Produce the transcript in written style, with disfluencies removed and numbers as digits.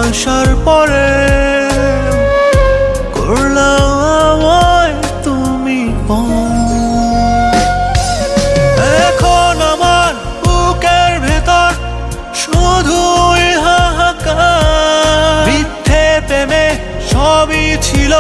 ভালোবাসার পরে করলাম আমায় তুমি এখন আমার বুকের ভেতর শুধুই হাহাকার। মিথ্যে প্রেমে সবই ছিল